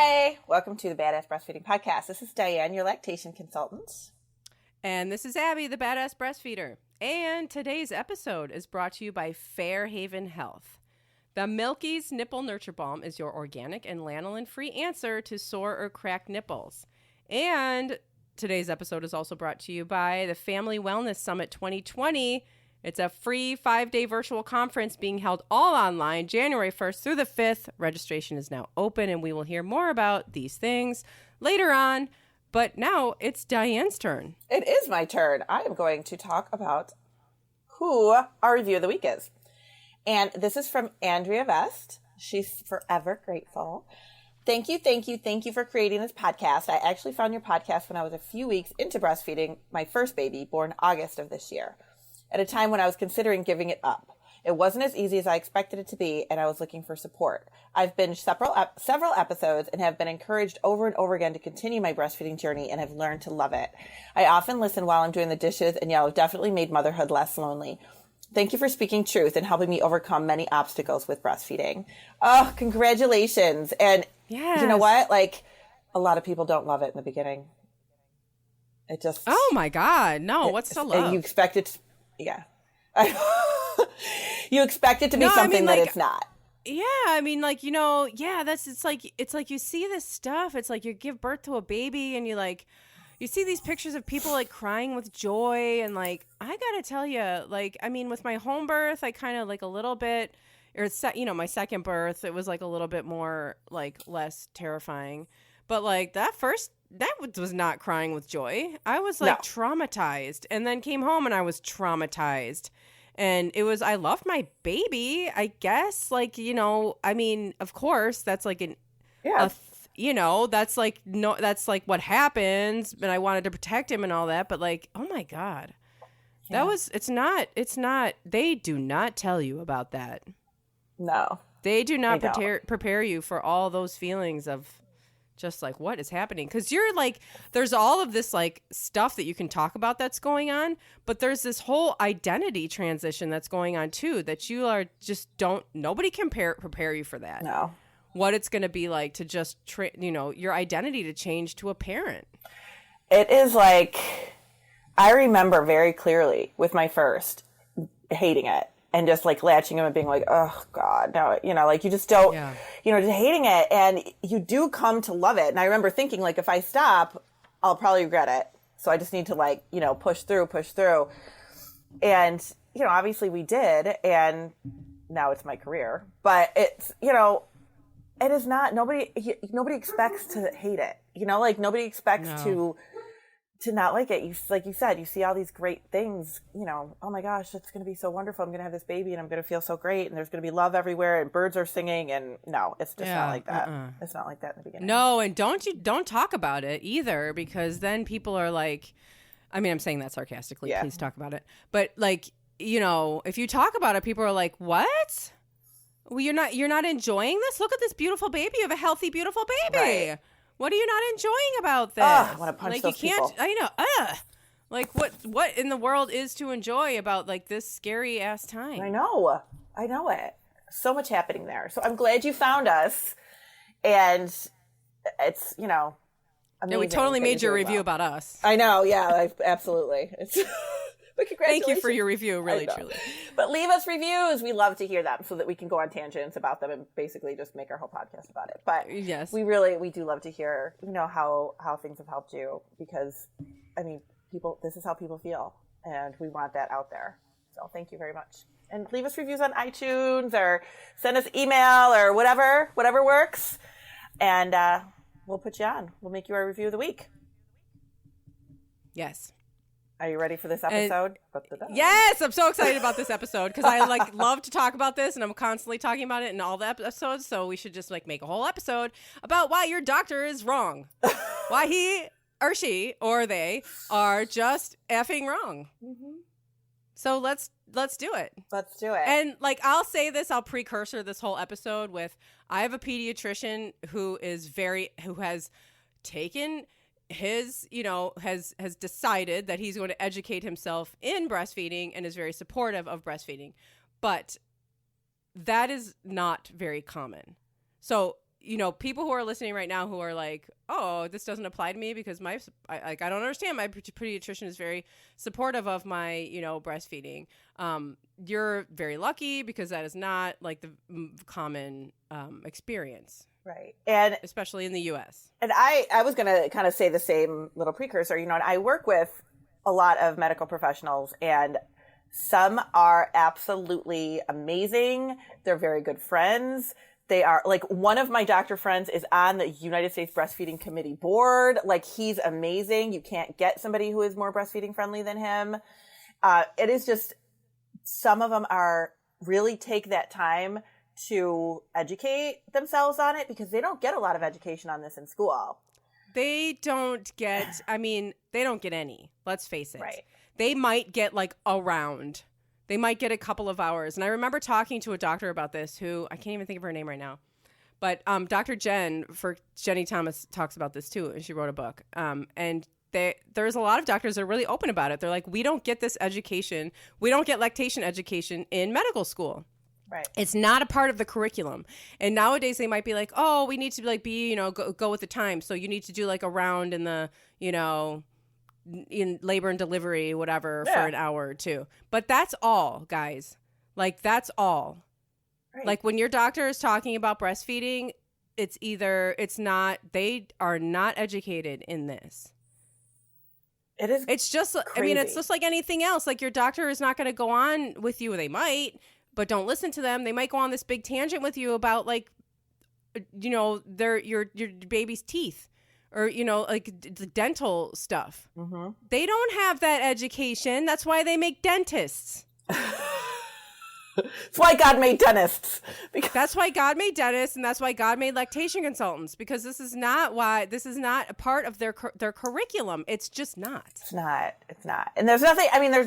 Hi, welcome to the Badass Breastfeeding Podcast. This is Dianne, your lactation consultant. And this is Abby, the Badass Breastfeeder. And today's episode is brought to you by Fairhaven Health. The Milky's Nipple Nurture Balm is your organic and lanolin-free answer to sore or cracked nipples. And today's episode is also brought to you by the Family Wellness Summit 2020. It's a free 5-day virtual conference being held all online January 1st through the 5th. Registration is now open, and we will hear more about these things later on. But now it's Diane's turn. It is my turn. I am going to talk about who our review of the week is. And this is from Andrea Vest. She's forever grateful. Thank you for creating this podcast. I actually found your podcast when I was a few weeks into breastfeeding my first baby, born August of this year, at a time when I was considering giving it up. It wasn't as easy as I expected it to be, and I was looking for support. I've binged several episodes and have been encouraged over and over again to continue my breastfeeding journey, and have learned to love it. I often listen while I'm doing the dishes, and y'all have definitely made motherhood less lonely. Thank you for speaking truth and helping me overcome many obstacles with breastfeeding. Oh, congratulations. And You know what? Like, a lot of people don't love it in the beginning. It just... Oh, my God. No, what's to love? You expect it to... Yeah. You expect it to be something that it's not. Yeah, I mean, like, you know, yeah, it's like you see this stuff. It's like you give birth to a baby and you see these pictures of people like crying with joy. And like, I gotta tell you, like, I mean, with my home birth, I kind of like a little bit, my second birth, it was like a little bit more like less terrifying. But like that was not crying with joy. I was like traumatized, and then came home and I was traumatized. And I loved my baby, I guess. Like, you know, I mean, of course, that's like that's like what happens. And I wanted to protect him and all that. But like, oh my God, it's not, they do not tell you about that. No, they do not prepare you for all those feelings of just like, what is happening? Because you're like, there's all of this like stuff that you can talk about that's going on, but there's this whole identity transition that's going on too, that you are just nobody can prepare you for that. No. What it's going to be like to just, your identity to change to a parent. It is like, I remember very clearly with my first hating it. And just like latching him and being like, oh God, no, like you just don't, just hating it. And you do come to love it. And I remember thinking like, if I stop, I'll probably regret it. So I just need to like, push through. And, obviously we did. And now it's my career. But it's, it is not, nobody expects to hate it. Like nobody expects to not like it. Like you said, you see all these great things, oh my gosh, it's going to be so wonderful. I'm going to have this baby and I'm going to feel so great. And there's going to be love everywhere and birds are singing. And no, it's just not like that. It's not like that in the beginning. No. And don't talk about it either, because then people are like, I mean, I'm saying that sarcastically. Yeah. Please talk about it. But like, if you talk about it, people are like, what? Well, you're not enjoying this? Look at this beautiful baby. You have a healthy, beautiful baby. Right. What are you not enjoying about this? I want to punch like, those you can't, people. I know. Like what in the world is to enjoy about like this scary ass time? I know it. So much happening there. So I'm glad you found us, and it's amazing. Yeah, we totally made your review about us. I know. Yeah, absolutely. It's. But thank you for your review, really, truly. But leave us reviews. We love to hear them so that we can go on tangents about them and basically just make our whole podcast about it. But yes, we do love to hear, how things have helped you, because, I mean, this is how people feel, and we want that out there. So thank you very much. And leave us reviews on iTunes or send us email or whatever works. And we'll put you on. We'll make you our review of the week. Yes. Are you ready for this episode? Yes, I'm so excited about this episode because I love to talk about this, and I'm constantly talking about it in all the episodes. So we should just make a whole episode about why your doctor is wrong, why he or she or they are just effing wrong. Mm-hmm. So let's do it. Let's do it. And I'll say this, I'll precursor this whole episode with, I have a pediatrician who has taken his, has decided that he's going to educate himself in breastfeeding and is very supportive of breastfeeding. But that is not very common. So people who are listening right now who are like, oh, this doesn't apply to me because I don't understand. My pediatrician is very supportive of my, breastfeeding. You're very lucky because that is not like the common experience. Right. And especially in the US. And I was going to kind of say the same little precursor, and I work with a lot of medical professionals, and some are absolutely amazing. They're very good friends. They are like, one of my doctor friends is on the United States Breastfeeding Committee board. Like, he's amazing. You can't get somebody who is more breastfeeding friendly than him. It is just, some of them really take that time to educate themselves on it because they don't get a lot of education on this in school. They don't get any, let's face it. Right. They might get like a round. They might get a couple of hours. And I remember talking to a doctor about this who, I can't even think of her name right now. But Dr. Jenny Thomas talks about this too, and she wrote a book. And there's a lot of doctors that are really open about it. They're like, we don't get this education. We don't get lactation education in medical school. Right. It's not a part of the curriculum. And nowadays they might be like, oh, we need to like be, go with the time. So you need to do like a round in the, in labor and delivery, whatever, for an hour or two. But that's all, guys. Like, that's all. Right. Like, when your doctor is talking about breastfeeding, they are not educated in this. It's just like anything else. Like, your doctor is not going to go on with you. They might, but don't listen to them. They might go on this big tangent with you about like, your baby's teeth. Or, like the dental stuff. Mm-hmm. They don't have that education. That's why they make dentists. That's why God made dentists. That's why God made dentists, and that's why God made lactation consultants. Because this is not a part of their curriculum. It's just not. It's not. And there's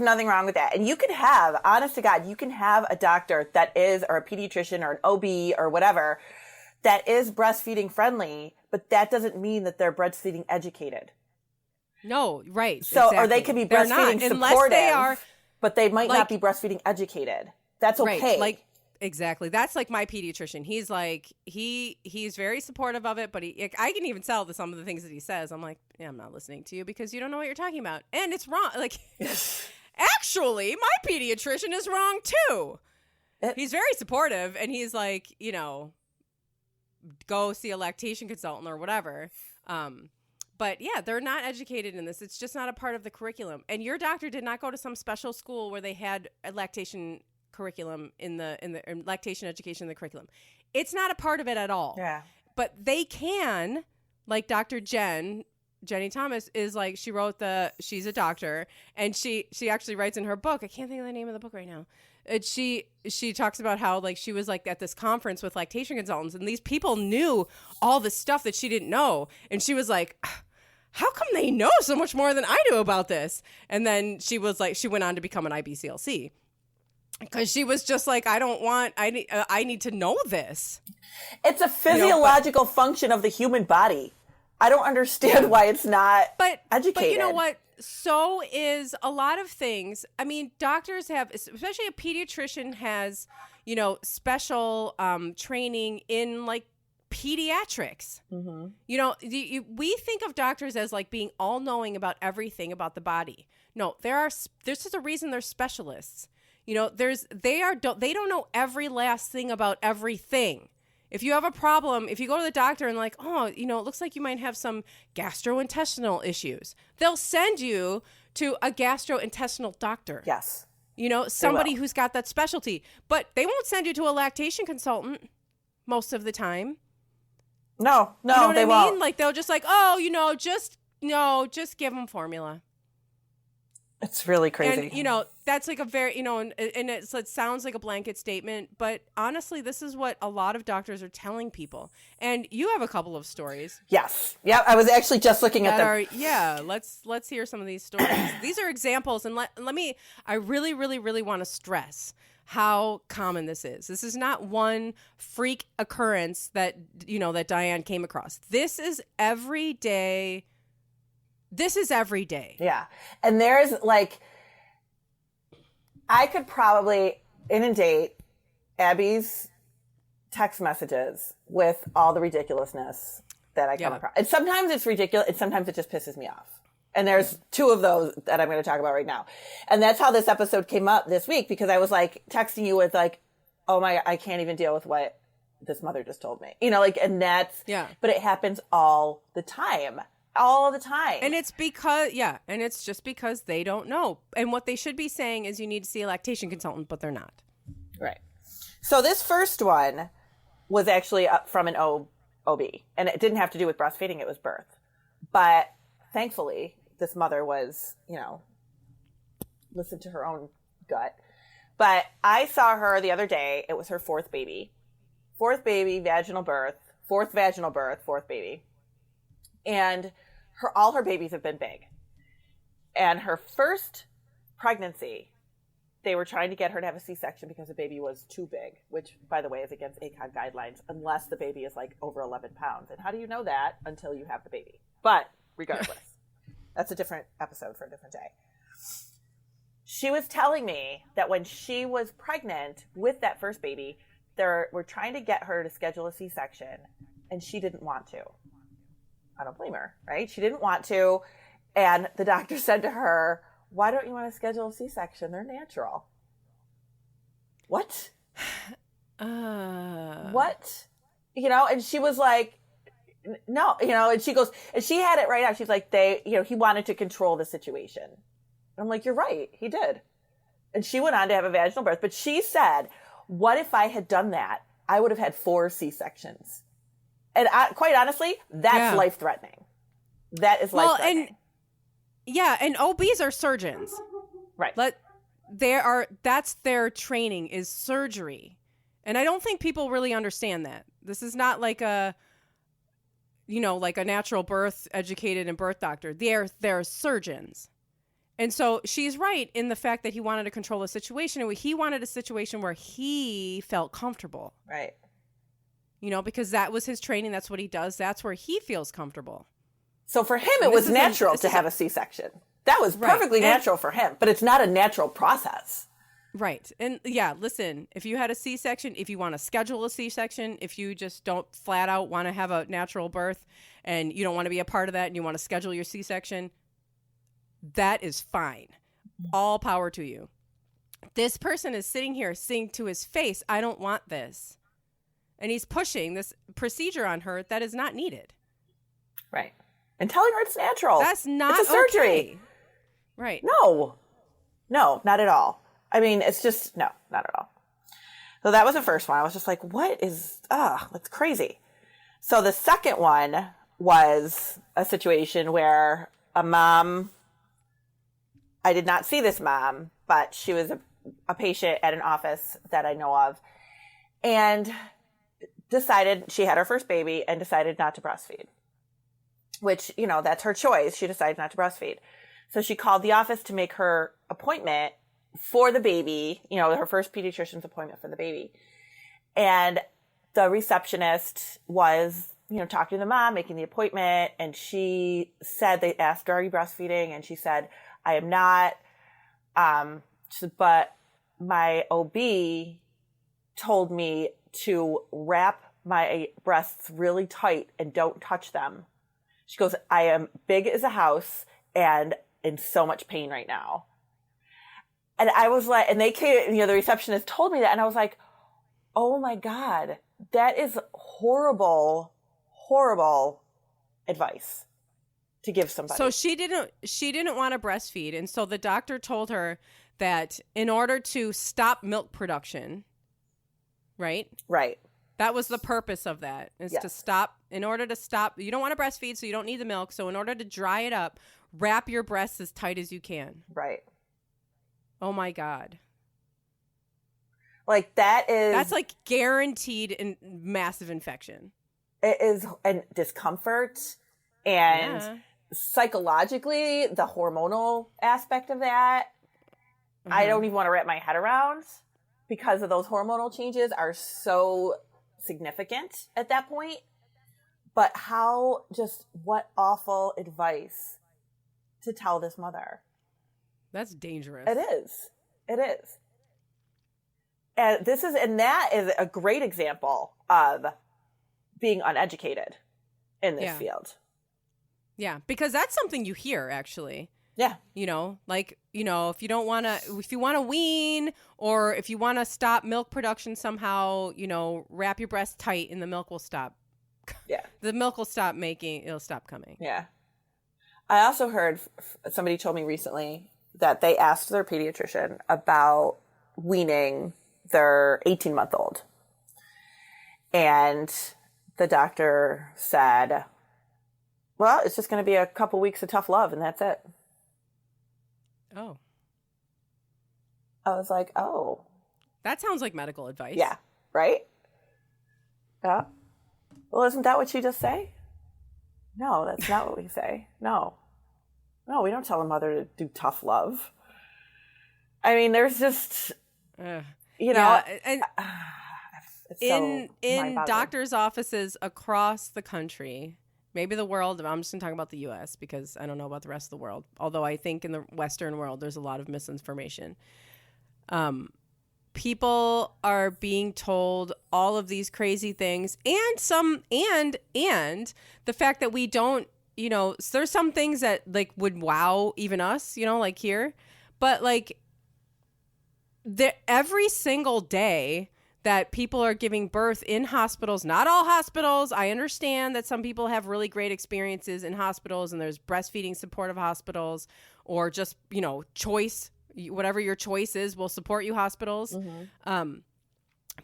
nothing wrong with that. And you can have, honest to God, a doctor that is, or a pediatrician or an OB or whatever, that is breastfeeding friendly, but that doesn't mean that they're breastfeeding educated. No, right. So, exactly. Or they could be breastfeeding supportive, but they might not be breastfeeding educated. That's okay. Right. Like, exactly. That's like my pediatrician. He's like, he's very supportive of it, but I can even tell some of the things that he says. I'm like, yeah, I'm not listening to you because you don't know what you're talking about. And it's wrong. Like, actually, my pediatrician is wrong too. He's very supportive, and he's like, go see a lactation consultant or whatever. But yeah, they're not educated in this. It's just not a part of the curriculum. And your doctor did not go to some special school where they had a lactation curriculum in lactation education in the curriculum. It's not a part of it at all. Yeah. But they can, like Dr. Jenny Thomas is like, she's a doctor, and she actually writes in her book, I can't think of the name of the book right now. She talks about how like she was like at this conference with lactation consultants, and these people knew all the stuff that she didn't know, and she was like, how come they know so much more than I do about this? And then she went on to become an IBCLC because she was just like, I need to know this. It's a physiological function of the human body. I don't understand why it's not educated. But you know what? So is a lot of things. I mean, doctors have, especially a pediatrician has, special training in like pediatrics. Mm-hmm. We think of doctors as like being all knowing about everything about the body. No, this is a reason they're specialists. They don't know every last thing about everything. If you have a problem, if you go to the doctor and like, oh, it looks like you might have some gastrointestinal issues, they'll send you to a gastrointestinal doctor. Yes. Somebody who's got that specialty. But they won't send you to a lactation consultant most of the time. No, they won't. Like, they'll just like, oh, just give them formula. It's really crazy. And, that's like a very, and it sounds like a blanket statement, but honestly, this is what a lot of doctors are telling people. And you have a couple of stories. Yes. Yeah. I was actually just looking at them. Let's hear some of these stories. These are examples. And I really, really, really want to stress how common this is. This is not one freak occurrence that Dianne came across. This is every day. Yeah. And there's like, I could probably inundate Abby's text messages with all the ridiculousness that I come across. And sometimes it's ridiculous, and sometimes it just pisses me off. And there's two of those that I'm going to talk about right now. And that's how this episode came up this week, because I was like texting you with like, oh my, I can't even deal with what this mother just told me. You know, like, and that's, but it happens all the time. All the time. And it's because, and it's just because they don't know. And what they should be saying is you need to see a lactation consultant, but they're not. Right. So this first one was actually from an OB, and it didn't have to do with breastfeeding, it was birth. But thankfully, this mother was, you know, listened to her own gut. But I saw her the other day. It was her fourth baby, vaginal birth, fourth baby. And all her babies have been big. And her first pregnancy, they were trying to get her to have a C-section because the baby was too big, which, by the way, is against ACOG guidelines, unless the baby is like over 11 pounds. And how do you know that until you have the baby? But regardless, that's a different episode for a different day. She was telling me that when she was pregnant with that first baby, they were trying to get her to schedule a C-section, and she didn't want to. I don't blame her, right? She didn't want to. And the doctor said to her, why don't you want to schedule a C-section? They're natural. What? What? You know, and she was like, no, you know, and she goes, and she had it right out. She's like, he wanted to control the situation. And I'm like, you're right. He did. And she went on to have a vaginal birth. But she said, what if I had done that? I would have had 4 C-sections. And quite honestly, that's life-threatening. That is life-threatening. And OBs are surgeons. Right. That's their training, is surgery. And I don't think people really understand that. This is not like a natural birth educated and birth doctor. They're surgeons. And so she's right in the fact that he wanted to control the situation. And he wanted a situation where he felt comfortable. Right. You know, because that was his training. That's what he does. That's where he feels comfortable. So for him, it was natural to have a C-section. That was perfectly natural for him, but it's not a natural process. Right. And listen, if you had a C-section, if you want to schedule a C-section, if you just don't flat out want to have a natural birth and you don't want to be a part of that and you want to schedule your C-section, that is fine. All power to you. This person is sitting here saying to his face, I don't want this. And he's pushing this procedure on her that is not needed. Right. And telling her it's natural. That's not it's a surgery. Okay. Right. No, not at all. I mean, it's just, no, not at all. So that was the first one. I was just like, that's crazy. So the second one was a situation where a mom, I did not see this mom, but she was a patient at an office that I know of, and decided she had her first baby and decided not to breastfeed, which, you know, that's her choice. She decided not to breastfeed. So she called the office to make her appointment for the baby, you know, her first pediatrician's appointment for the baby. And the receptionist was, you know, talking to the mom, making the appointment. And she said, they asked her, are you breastfeeding? And she said, I am not. But my OB told me to wrap my breasts really tight and don't touch them. She goes, I am big as a house and in so much pain right now. And I was like, and they came, you know, the receptionist told me that, and I was like, oh my God, that is horrible, horrible advice to give somebody. So she didn't want to breastfeed. And so the doctor told her that in order to stop milk production, right? Right. That was the purpose of that, is to stop, in order to stop, you don't want to breastfeed, so you don't need the milk. So in order to dry it up, wrap your breasts as tight as you can. Right. Oh my God. Like that's like guaranteed massive infection. It is, and discomfort and psychologically, the hormonal aspect of that, I don't even want to wrap my head around, because of those hormonal changes are so significant at that point. But what awful advice to tell this mother. That's dangerous. It is. And that is a great example of being uneducated in this field. Yeah, because that's something you hear, actually. Yeah. You know, like, you know, if you want to wean, or if you want to stop milk production somehow, you know, wrap your breast tight and the milk will stop. Yeah. The milk will stop it'll stop coming. Yeah. I also heard, somebody told me recently that they asked their pediatrician about weaning their 18-month-old. And the doctor said, well, it's just going to be a couple weeks of tough love and that's it. Oh. I was like, oh. That sounds like medical advice. Yeah. Right? Yeah. Well, isn't that what you just say? No, that's not what we say. No, we don't tell a mother to do tough love. I mean, there's just, you know. And in doctors' offices across the country, maybe the world, I'm just going to talk about the U.S. because I don't know about the rest of the world, although I think in the Western world there's a lot of misinformation. People are being told all of these crazy things, and the fact that we don't, you know, there's some things that like would wow even us, you know, like here, but like every single day that people are giving birth in hospitals, not all hospitals. I understand that some people have really great experiences in hospitals, and there's breastfeeding supportive hospitals, or just, you know, choice, whatever your choice is, will support you hospitals. Mm-hmm.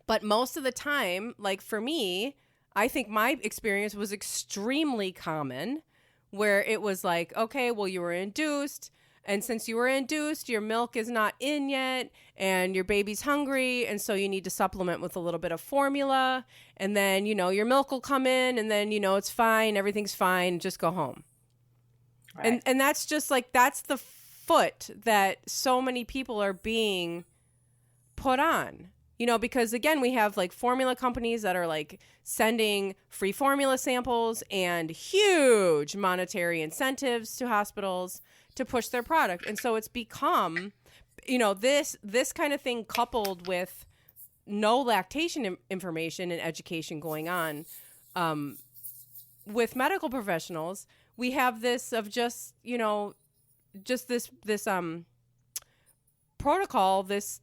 But most of the time, like for me, I think my experience was extremely common, where it was like, okay, well, you were induced, and since you were induced, your milk is not in yet, and your baby's hungry, and so you need to supplement with a little bit of formula, and then, you know, your milk will come in, and then, you know, it's fine, everything's fine, just go home. Right. And that's just like, that's the foot that so many people are being put on. You know, because again, we have like formula companies that are like sending free formula samples and huge monetary incentives to hospitals to push their product. And so it's become, you know, this kind of thing coupled with no lactation information and education going on with medical professionals. We have this of just, you know, just this protocol, this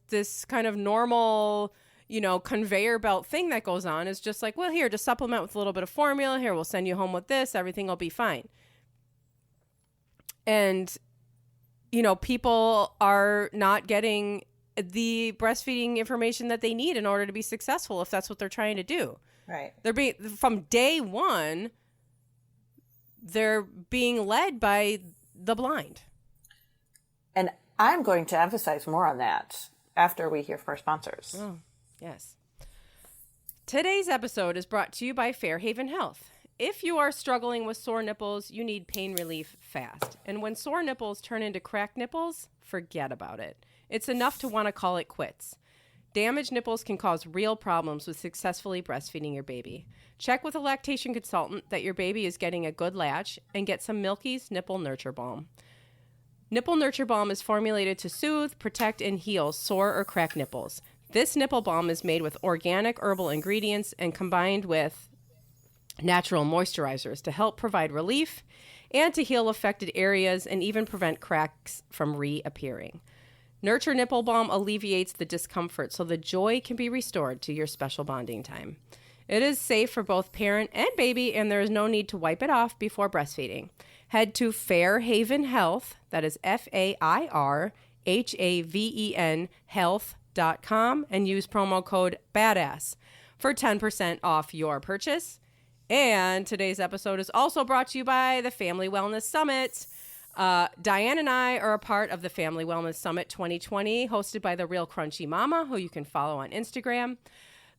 kind of normal, you know, conveyor belt thing that goes on is just like, well, here, just supplement with a little bit of formula. Here, we'll send you home with this. Everything will be fine. And, you know, people are not getting the breastfeeding information that they need in order to be successful, if that's what they're trying to do. Right. From day one, they're being led by the blind. And I'm going to emphasize more on that after we hear from our sponsors. Oh, yes. Today's episode is brought to you by Fairhaven Health. If you are struggling with sore nipples, you need pain relief fast. And when sore nipples turn into cracked nipples, forget about it. It's enough to want to call it quits. Damaged nipples can cause real problems with successfully breastfeeding your baby. Check with a lactation consultant that your baby is getting a good latch, and get some Milky's Nipple Nurture Balm. Nipple Nurture Balm is formulated to soothe, protect, and heal sore or cracked nipples. This nipple balm is made with organic herbal ingredients and combined with natural moisturizers to help provide relief and to heal affected areas and even prevent cracks from reappearing. Nurture Nipple Balm alleviates the discomfort so the joy can be restored to your special bonding time. It is safe for both parent and baby, and there is no need to wipe it off before breastfeeding. Head to Fairhaven Health, that is FAIRHAVEN health.com, and use promo code BADASS for 10% off your purchase. And today's episode is also brought to you by the Family Wellness Summit. Dianne and I are a part of the Family Wellness Summit 2020, hosted by the Real Crunchy Mama, who you can follow on Instagram.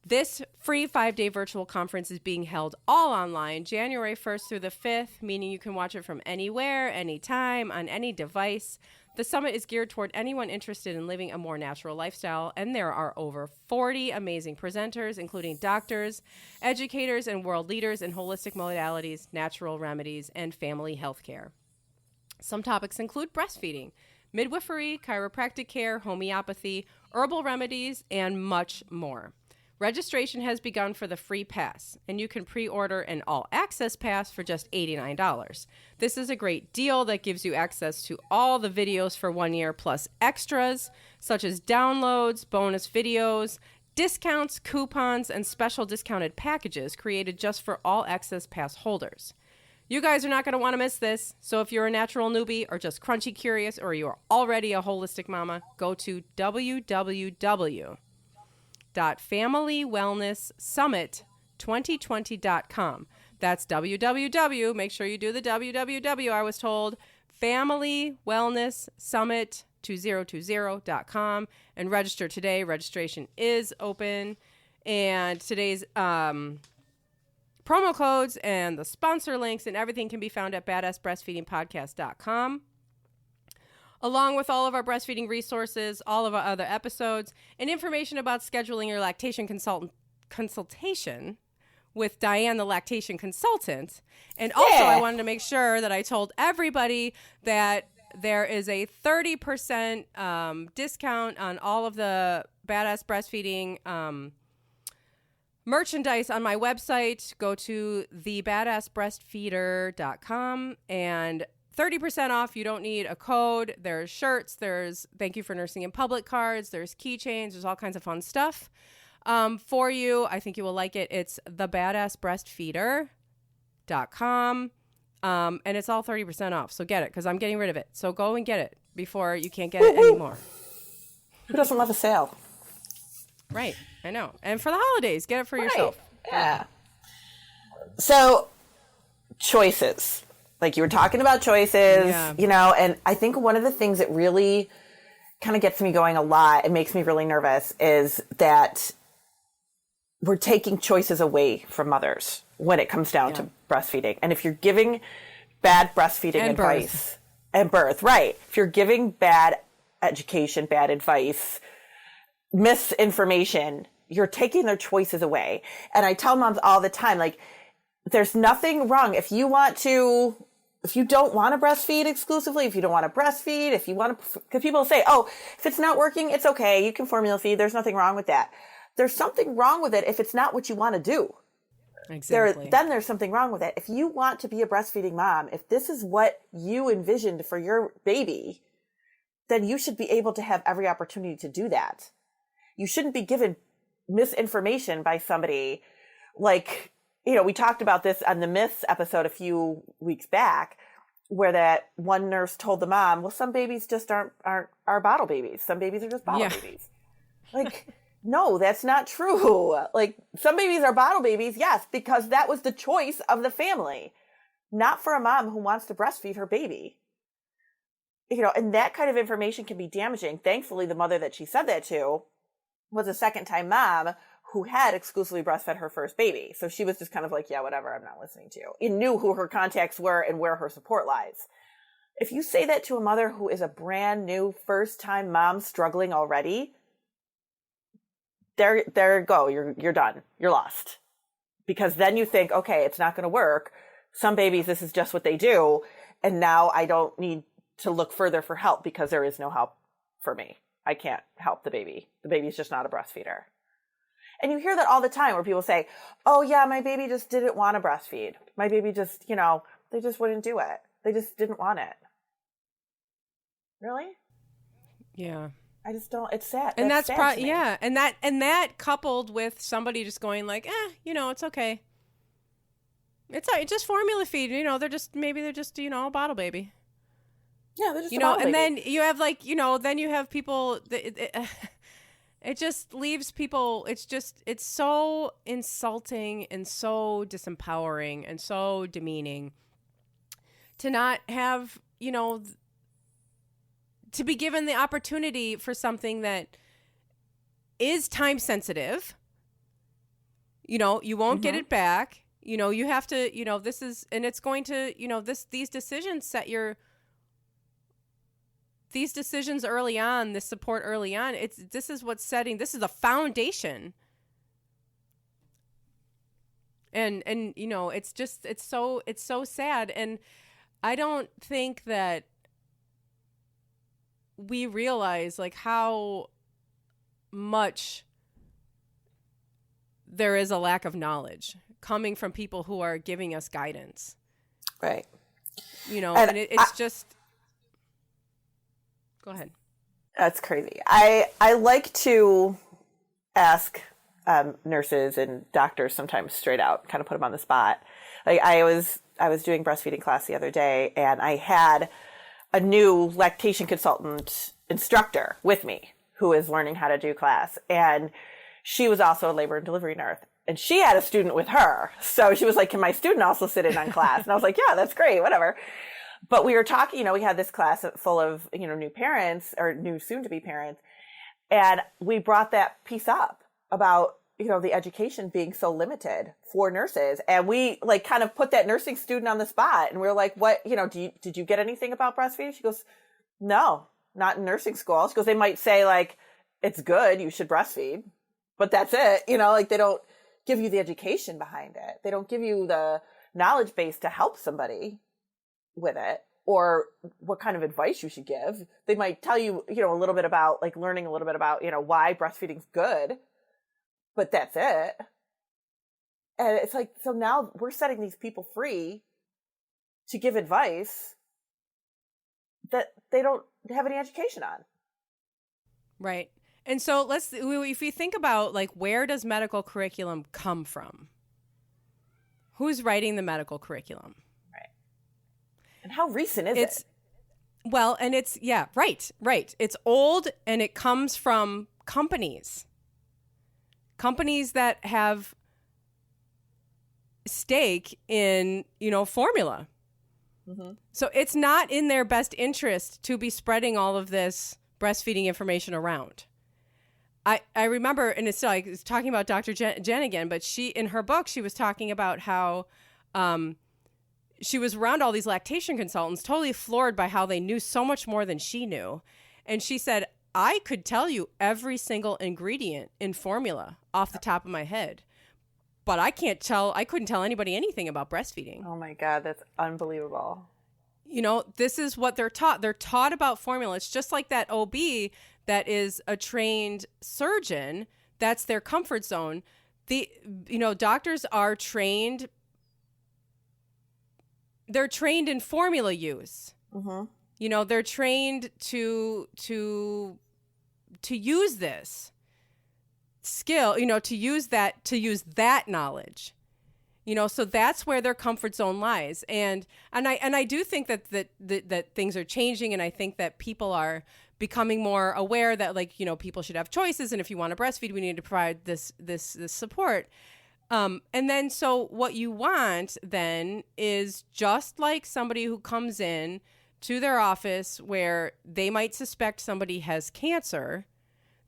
This free 5-day virtual conference is being held all online, January 1st through the 5th, meaning you can watch it from anywhere, anytime, on any device. The summit is geared toward anyone interested in living a more natural lifestyle, and there are over 40 amazing presenters, including doctors, educators, and world leaders in holistic modalities, natural remedies, and family health care. Some topics include breastfeeding, midwifery, chiropractic care, homeopathy, herbal remedies, and much more. Registration has begun for the free pass, and you can pre-order an all-access pass for just $89. This is a great deal that gives you access to all the videos for 1 year plus extras, such as downloads, bonus videos, discounts, coupons, and special discounted packages created just for all-access pass holders. You guys are not going to want to miss this, so if you're a natural newbie or just crunchy curious or you are already a holistic mama, go to www.familywellnesssummit2020.com. That's www, make sure you do the www, I was told, familywellnesssummit2020.com, and register today. Registration is open, and today's promo codes and the sponsor links and everything can be found at badassbreastfeedingpodcast.com. Along with all of our breastfeeding resources, all of our other episodes, and information about scheduling your lactation consultation with Dianne, the lactation consultant. And also, I wanted to make sure that I told everybody that there is a 30% discount on all of the Badass Breastfeeding merchandise on my website. Go to thebadassbreastfeeder.com and 30% off. You don't need a code. There's shirts. There's thank you for nursing in public cards. There's keychains. There's all kinds of fun stuff for you. I think you will like it. It's thebadassbreastfeeder.com. And it's all 30% off. So get it because I'm getting rid of it. So go and get it before you can't get it anymore. Who doesn't love a sale? Right. I know. And for the holidays, get it for yourself. Yeah. So choices. Like you were talking about choices, you know, and I think one of the things that really kind of gets me going a lot and makes me really nervous is that we're taking choices away from mothers when it comes down to breastfeeding. And if you're giving bad breastfeeding and advice and birth, right. If you're giving bad education, bad advice, misinformation, you're taking their choices away. And I tell moms all the time, like, there's nothing wrong. If you don't want to breastfeed exclusively, if you don't want to breastfeed, if you want to, because people say, oh, if it's not working, it's okay. You can formula feed. There's nothing wrong with that. There's something wrong with it if it's not what you want to do. Exactly. Then there's something wrong with it. If you want to be a breastfeeding mom, if this is what you envisioned for your baby, then you should be able to have every opportunity to do that. You shouldn't be given misinformation by somebody like, you know, we talked about this on the Myths episode a few weeks back, where that one nurse told the mom, well, some babies just aren't bottle babies. Some babies are just bottle babies. Like, no, that's not true. Like, some babies are bottle babies, yes, because that was the choice of the family, not for a mom who wants to breastfeed her baby. You know, and that kind of information can be damaging. Thankfully, the mother that she said that to was a second-time mom who had exclusively breastfed her first baby. So she was just kind of like, yeah, whatever, I'm not listening to you. And knew who her contacts were and where her support lies. If you say that to a mother who is a brand new first-time mom struggling already, there you go. You're done. You're lost. Because then you think, okay, it's not going to work. Some babies, this is just what they do. And now I don't need to look further for help because there is no help for me. I can't help the baby. The baby's just not a breastfeeder. And you hear that all the time where people say, oh yeah, my baby just didn't want to breastfeed. My baby just, you know, they just wouldn't do it. They just didn't want it. Really? Yeah. I just don't, it's sad. And that's sad to me. yeah. And that coupled with somebody just going like, you know, it's okay. It's just formula feed, you know, they're just, you know, a bottle baby. Yeah, they're just you a know, bottle and baby. then you have like, you know, then you have people it just leaves people, it's so insulting and so disempowering and so demeaning to not have, you know, to be given the opportunity for something that is time sensitive. You know, you won't get it back. You know, you have to, you know, this is, and it's going to, you know, these decisions these decisions early on, this support early on, this is what's setting, this is the foundation. And, you know, it's so sad. And I don't think that we realize like how much there is a lack of knowledge coming from people who are giving us guidance. Right. And it's just, go ahead. That's crazy. I like to ask nurses and doctors sometimes straight out, kind of put them on the spot. Like I was doing breastfeeding class the other day, and I had a new lactation consultant instructor with me who is learning how to do class. And she was also a labor and delivery nurse. And she had a student with her. So she was like, can my student also sit in on class? And I was like, yeah, that's great, whatever. But we were talking, we had this class full of, new parents or new soon to be parents. And we brought that piece up about, the education being so limited for nurses. And we kind of put that nursing student on the spot. And we were like, what, did you get anything about breastfeeding? She goes, no, not in nursing school. She goes, they might say it's good, you should breastfeed, but that's it. They don't give you the education behind it. They don't give you the knowledge base to help somebody with it or what kind of advice you should give. They might tell you, a little bit about learning a little bit about, why breastfeeding's good, but that's it. And it's so now we're setting these people free to give advice that they don't have any education on. Right. And so if you think about where does medical curriculum come from? Who's writing the medical curriculum? Right. And how recent is it? Well, and it's, yeah, right. It's old, and it comes from companies that have stake in, formula. Mm-hmm. So it's not in their best interest to be spreading all of this breastfeeding information around. I remember, and it's talking about Dr. Jen again, but in her book, she was talking about how she was around all these lactation consultants, totally floored by how they knew so much more than she knew. And she said, I could tell you every single ingredient in formula off the top of my head, but I couldn't tell anybody anything about breastfeeding. Oh my God, that's unbelievable. This is what they're taught. They're taught about formula. It's just like that OB that is a trained surgeon. That's their comfort zone. Doctors are trained. They're trained in formula use. Mm-hmm. They're trained to use this skill, to use that knowledge, so that's where their comfort zone lies. And I do think that things are changing. And I think that people are becoming more aware that people should have choices. And if you want to breastfeed, we need to provide this support. And then, so what you want then is just like somebody who comes in to their office where they might suspect somebody has cancer,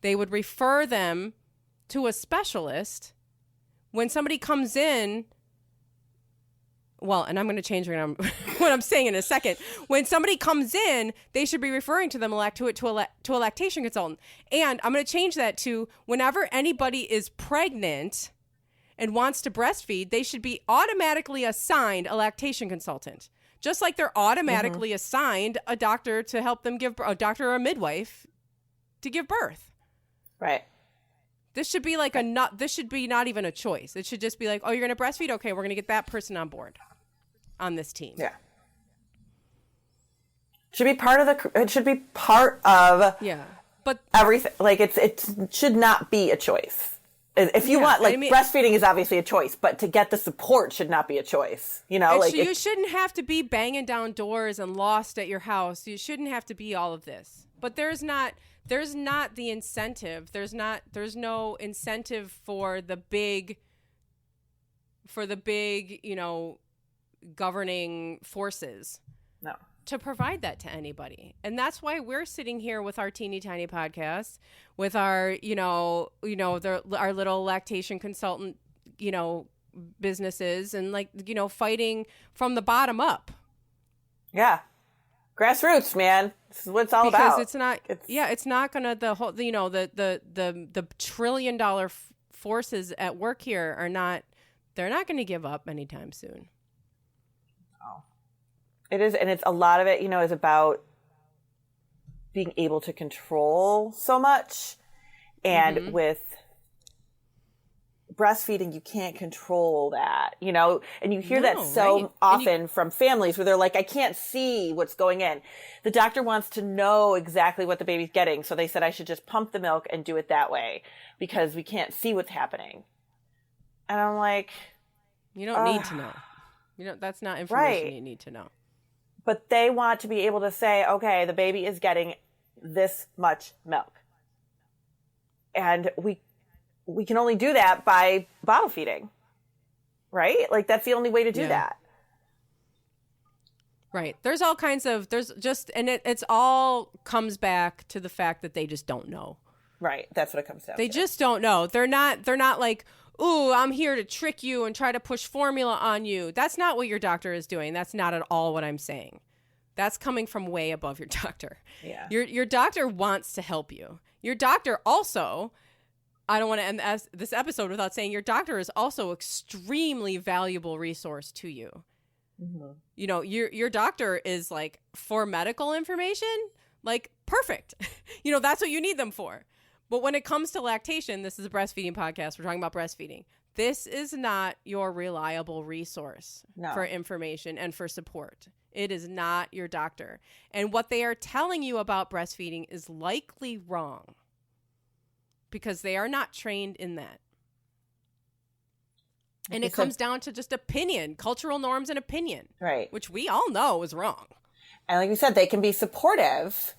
they would refer them to a specialist. When somebody comes in, well, and I'm going to change what I'm saying in a second. When somebody comes in, they should be referring to them to a lactation consultant. And I'm going to change that to whenever anybody is pregnant and wants to breastfeed, they should be automatically assigned a lactation consultant. Just like they're automatically assigned a doctor to help them a doctor or a midwife to give birth. Right. This should be this should be not even a choice. It should just be oh, you're going to breastfeed? Okay, we're going to get that person on board on this team. Yeah. It should be part of yeah. But everything. It should not be a choice. If you want, breastfeeding is obviously a choice, but to get the support should not be a choice. You shouldn't have to be banging down doors and lost at your house. You shouldn't have to be all of this. But there's not the incentive. There's no incentive for the big, governing forces. No. To provide that to anybody. And that's why we're sitting here with our teeny tiny podcast, with our, our little lactation consultant, businesses, and fighting from the bottom up. Yeah. Grassroots, man. This is what it's all about. Because it's not going to, the whole, the $1 trillion forces at work here they're not going to give up anytime soon. Oh. It is, and it's a lot of it, is about being able to control so much. And with breastfeeding, you can't control that, you know, and you hear that so often from families where they're like, I can't see what's going in. The doctor wants to know exactly what the baby's getting. So they said I should just pump the milk and do it that way because we can't see what's happening. And I'm like, you don't need to know. You know, that's not information you need to know. But they want to be able to say, okay, the baby is getting this much milk. And we can only do that by bottle feeding, right? Like that's the only way to do that. Right. There's all kinds of, it's all comes back to the fact that they just don't know. Right. That's what it comes down to. They just don't know. They're not like, ooh, I'm here to trick you and try to push formula on you. That's not what your doctor is doing. That's not at all what I'm saying. That's coming from way above your doctor. Yeah. Your doctor wants to help you. Your doctor also, I don't want to end this episode without saying your doctor is also extremely valuable resource to you. Mm-hmm. You know, your doctor is like for medical information, like perfect. You know, that's what you need them for. But when it comes to lactation, this is a breastfeeding podcast. We're talking about breastfeeding. This is not your reliable resource for information and for support. It is not your doctor. And what they are telling you about breastfeeding is likely wrong because they are not trained in that. And it comes down to just opinion, cultural norms and opinion. Right. Which we all know is wrong. And like you said, they can be supportive,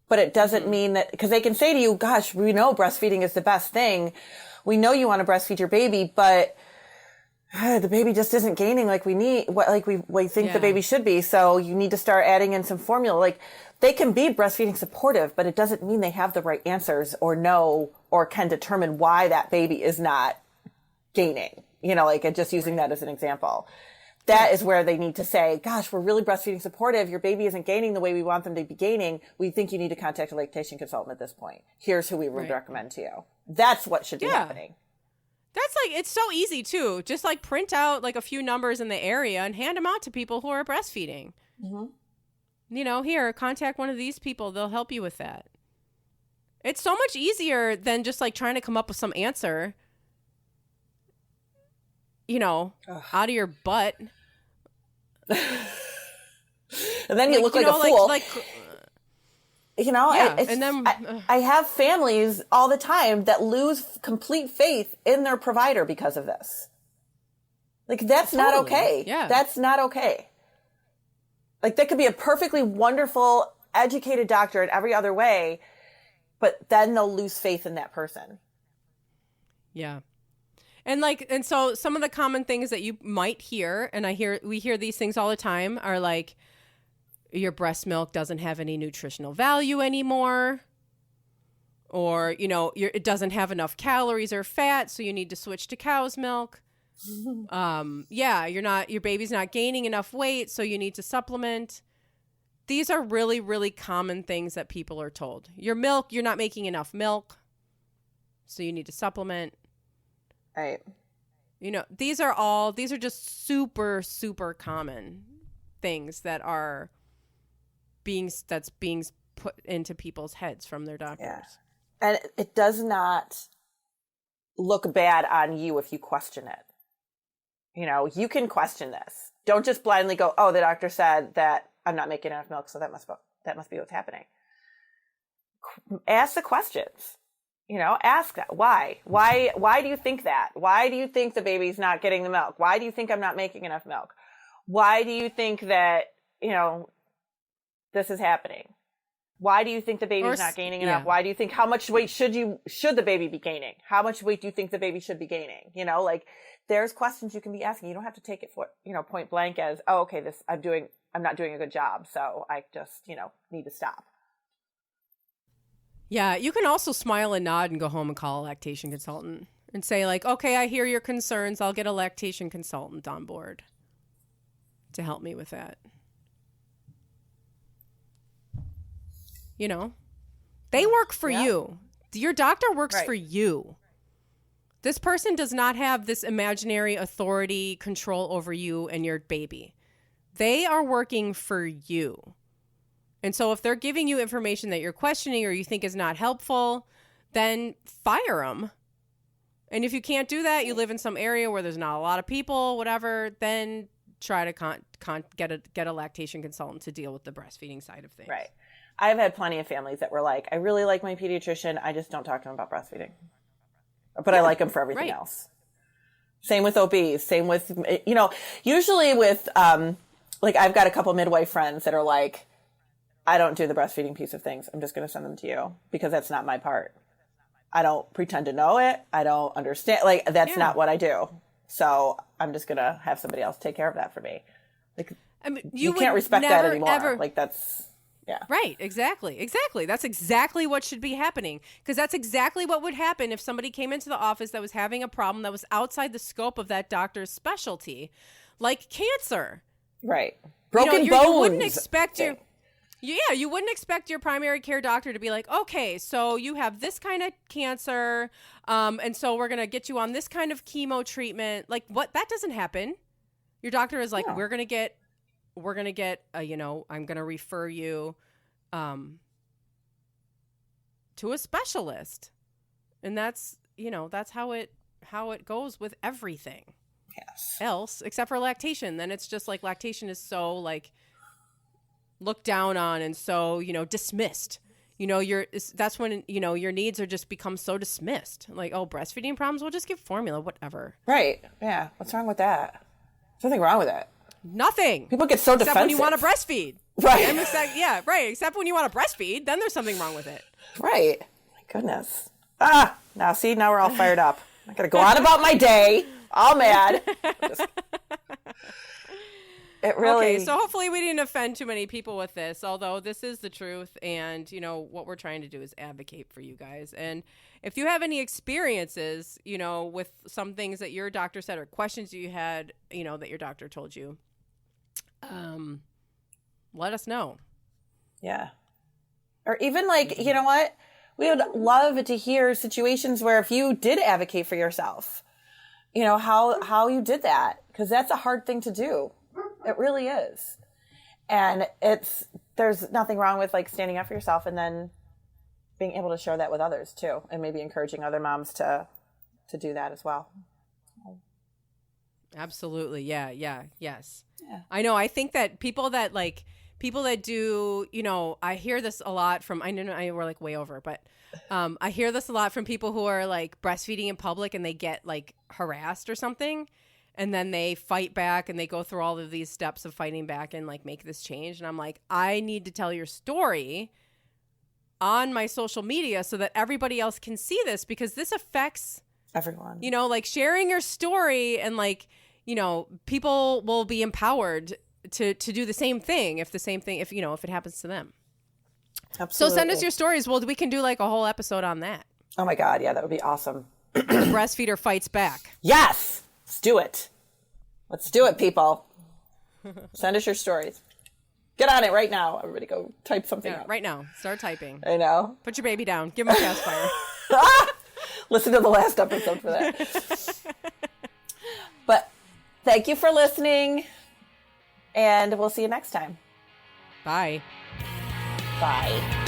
but it doesn't mean that, because they can say to you, gosh, we know breastfeeding is the best thing. We know you want to breastfeed your baby, but the baby just isn't gaining like we need, we think the baby should be. So you need to start adding in some formula. Like they can be breastfeeding supportive, but it doesn't mean they have the right answers or know or can determine why that baby is not gaining. You know, like just using that as an example. That is where they need to say, gosh, we're really breastfeeding supportive. Your baby isn't gaining the way we want them to be gaining. We think you need to contact a lactation consultant at this point. Here's who we would recommend to you. That's what should be happening. That's like, it's so easy too. Just like print out like a few numbers in the area and hand them out to people who are breastfeeding. Mm-hmm. You know, here, contact one of these people. They'll help you with that. It's so much easier than just like trying to come up with some answer, you know, out of your butt. And then you look like a fool. You know, I have families all the time that lose complete faith in their provider because of this. Like, that's not okay. Yeah. That's not okay. Like, there could be a perfectly wonderful, educated doctor in every other way, but then they'll lose faith in that person. Yeah. And so some of the common things that you might hear, and we hear these things all the time, are like, your breast milk doesn't have any nutritional value anymore, or, you know, it doesn't have enough calories or fat, so you need to switch to cow's milk. Your baby's not gaining enough weight, so you need to supplement. These are really, really common things that people are told. Your milk, you're not making enough milk, so you need to supplement. Right. You know, these are just super, super common things that are being put into people's heads from their doctors. Yeah. And it does not look bad on you if you question it. You know, you can question this. Don't just blindly go, oh, the doctor said that I'm not making enough milk, so that must be what's happening. Ask the questions. You know, ask that. Why? Why do you think that? Why do you think the baby's not getting the milk? Why do you think I'm not making enough milk? Why do you think that, you know, this is happening? Why do you think the baby's not gaining enough? Why do you think, how much weight should the baby be gaining? How much weight do you think the baby should be gaining? You know, like there's questions you can be asking. You don't have to take it for, you know, point blank as, oh, okay, I'm not doing a good job. So I just, you know, need to stop. Yeah, you can also smile and nod and go home and call a lactation consultant and say like, okay, I hear your concerns. I'll get a lactation consultant on board to help me with that. You know, they work for you. Your doctor works for you. This person does not have this imaginary authority control over you and your baby. They are working for you. And so if they're giving you information that you're questioning or you think is not helpful, then fire them. And if you can't do that, you live in some area where there's not a lot of people, whatever, then try to get a lactation consultant to deal with the breastfeeding side of things. Right. I've had plenty of families that were like, I really like my pediatrician. I just don't talk to him about breastfeeding. But I like him for everything else. Same with OBs. Same with, usually with, I've got a couple midwife friends that are like, I don't do the breastfeeding piece of things. I'm just going to send them to you because that's not my part. I don't pretend to know it. I don't understand. That's not what I do. So I'm just going to have somebody else take care of that for me. You can't respect that anymore. That's... Yeah. Right. Exactly. That's exactly what should be happening, because that's exactly what would happen if somebody came into the office that was having a problem that was outside the scope of that doctor's specialty, like cancer. Right. Broken bones. You wouldn't expect you wouldn't expect your primary care doctor to be like, okay, so you have this kind of cancer, and so we're going to get you on this kind of chemo treatment. Like, what? That doesn't happen. Your doctor is like, we're going to get, I'm going to refer you to a specialist. And that's how it goes with everything. Yes. Else, except for lactation. Then it's just like lactation is so looked down on and so, dismissed. That's when, your needs are just become so dismissed. Like, oh, breastfeeding problems, we'll just give formula, whatever. Right. Yeah. What's wrong with that? There's nothing wrong with it. Nothing. People get so defensive. Except when you want to breastfeed. Right. Right. Except when you want to breastfeed, then there's something wrong with it. Right. My goodness. Now we're all fired up. I got to go on about my day. All mad. It really... Okay, so hopefully we didn't offend too many people with this, although this is the truth, and, what we're trying to do is advocate for you guys. And if you have any experiences, with some things that your doctor said or questions you had, that your doctor told you, let us know. Yeah. Or even you know what? We would love to hear situations where if you did advocate for yourself, how you did that, because that's a hard thing to do. It really is. And there's nothing wrong with standing up for yourself and then being able to share that with others too. And maybe encouraging other moms to do that as well. Absolutely. Yeah. Yes. Yeah. I know. I think that people that do, I hear this a lot from, I know we're way over, but I hear this a lot from people who are breastfeeding in public and they get harassed or something. And then they fight back and they go through all of these steps of fighting back and make this change. And I'm like, I need to tell your story on my social media so that everybody else can see this, because this affects everyone. Sharing your story and people will be empowered to do the same thing if it happens to them. Absolutely. So send us your stories. Well, we can do a whole episode on that. Oh my God. Yeah, that would be awesome. The breastfeeder fights back. Yes. Let's do it. Let's do it, people. Send us your stories. Get on it right now. Everybody go type something up. Right now. Start typing. I know. Put your baby down. Give him a pacifier. Listen to the last episode for that. But thank you for listening. And we'll see you next time. Bye. Bye.